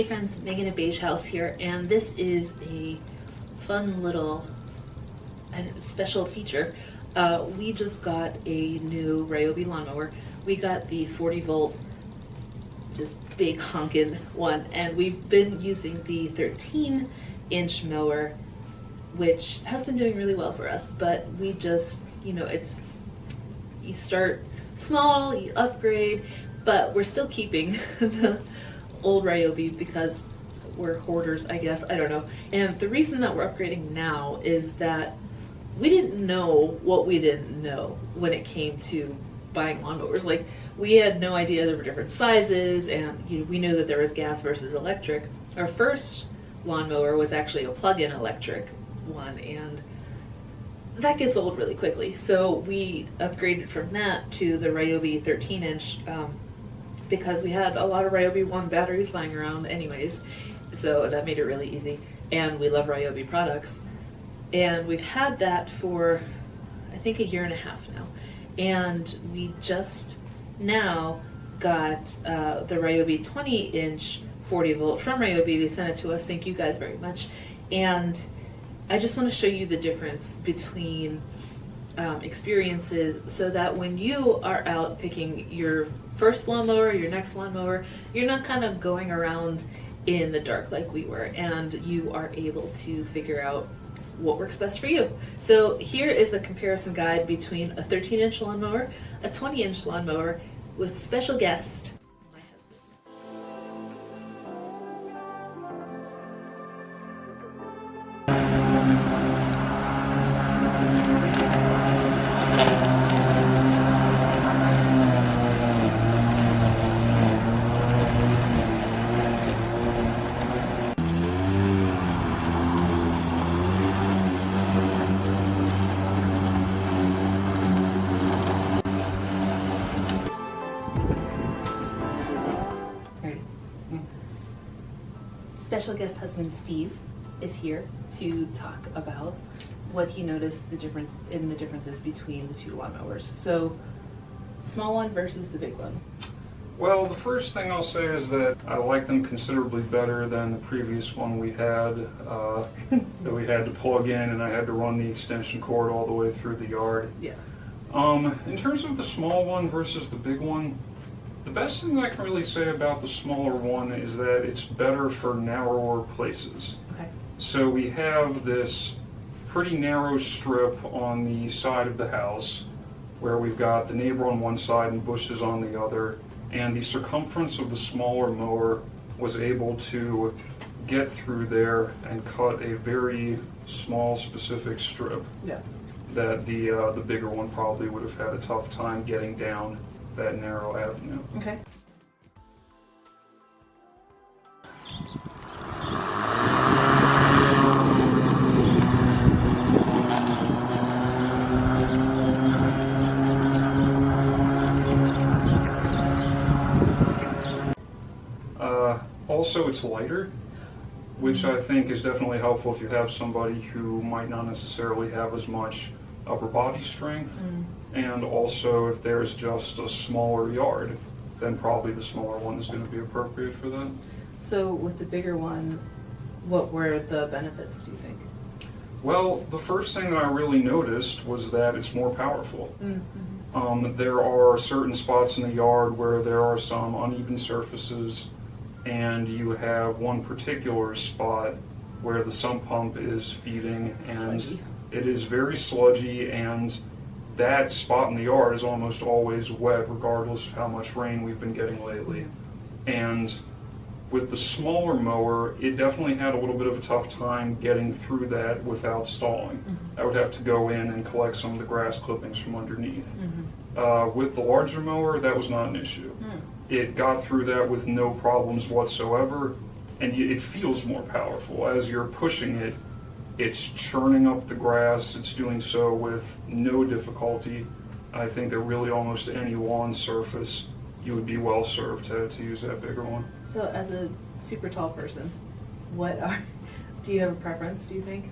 friends, Megan at Beige House here, and this is a fun little special feature. We just got a new Ryobi lawnmower. We got the 40 volt, just big honkin' one, and we've been using the 13-inch mower, which has been doing really well for us, but we just, you start small, you upgrade, but we're still keeping the old Ryobi because we're hoarders, I guess, I don't know. And the reason that we're upgrading now is that we didn't know what we didn't know when it came to buying lawnmowers. Like, we had no idea there were different sizes, and we knew that there was gas versus electric. Our first lawnmower was actually a plug-in electric one, and that gets old really quickly. So we upgraded from that to the Ryobi 13-inch because we had a lot of Ryobi One batteries lying around anyways, so that made it really easy. And we love Ryobi products. And we've had that for, I think, 1.5 years now. And we just now got the Ryobi 20-inch 40 volt from Ryobi. They sent it to us. Thank you guys very much. And I just want to show you the difference between experiences so that when you are out picking your first lawnmower, your next lawnmower, you're not kind of going around in the dark like we were, and you are able to figure out what works best for you. So here is a comparison guide between a 13-inch lawnmower, a 20-inch lawnmower, with special guest, my husband. Special guest husband Steve is here to talk about what he noticed the differences between the two lawnmowers. So, small one versus the big one. Well, the first thing I'll say is that I like them considerably better than the previous one we had, that we had to plug in and I had to run the extension cord all the way through the yard. Yeah. In terms of the small one versus the big one, the best thing I can really say about the smaller one is that it's better for narrower places. Okay. So we have this pretty narrow strip on the side of the house where we've got the neighbor on one side and bushes on the other, and the circumference of the smaller mower was able to get through there and cut a very small specific strip. Yeah. That the bigger one probably would have had a tough time getting down that narrow avenue. Okay. Also, it's lighter, which I think is definitely helpful if you have somebody who might not necessarily have as much upper body strength. And also, if there's just a smaller yard, then probably the smaller one is going to be appropriate for that. So with the bigger one, what were the benefits, do you think? Well, the first thing that I really noticed was that it's more powerful. Mm-hmm. There are certain spots in the yard where there are some uneven surfaces, and you have one particular spot where the sump pump is feeding, and Sludgy. It is very sludgy, and that spot in the yard is almost always wet regardless of how much rain we've been getting lately. And with the smaller mower, it definitely had a little bit of a tough time getting through that without stalling. Mm-hmm. I would have to go in and collect some of the grass clippings from underneath. Mm-hmm. With the larger mower, that was not an issue. It got through that with no problems whatsoever, and it feels more powerful. As you're pushing it, it's churning up the grass. It's doing so with no difficulty. I think that really almost any lawn surface, you would be well served to use that bigger one. So as a super tall person, do you have a preference, do you think?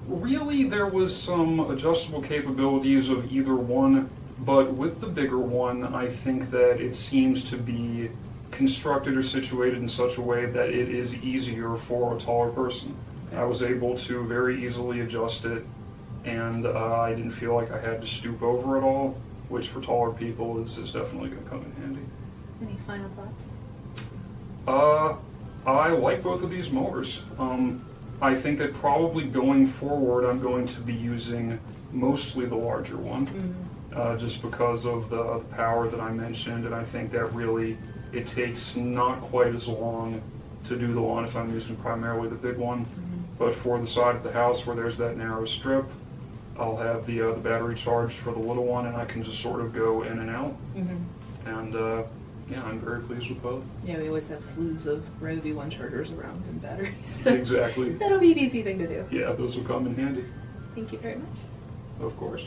Really, there was some adjustable capabilities of either one, but with the bigger one, I think that it seems to be constructed or situated in such a way that it is easier for a taller person. Okay. I was able to very easily adjust it, and I didn't feel like I had to stoop over at all, which for taller people is definitely going to come in handy. Any final thoughts? I like both of these mowers. I think that probably going forward I'm going to be using mostly the larger one, just because of the power that I mentioned, and I think that really it takes not quite as long to do the lawn if I'm using primarily the big one. But for the side of the house where there's that narrow strip, I'll have the battery charged for the little one, and I can just sort of go in and out. And yeah, I'm very pleased with both. Yeah, we always have slews of Ryobi One chargers around and batteries. So Exactly. that'll be an easy thing to do. Yeah, those will come in handy, Thank you very much. of course.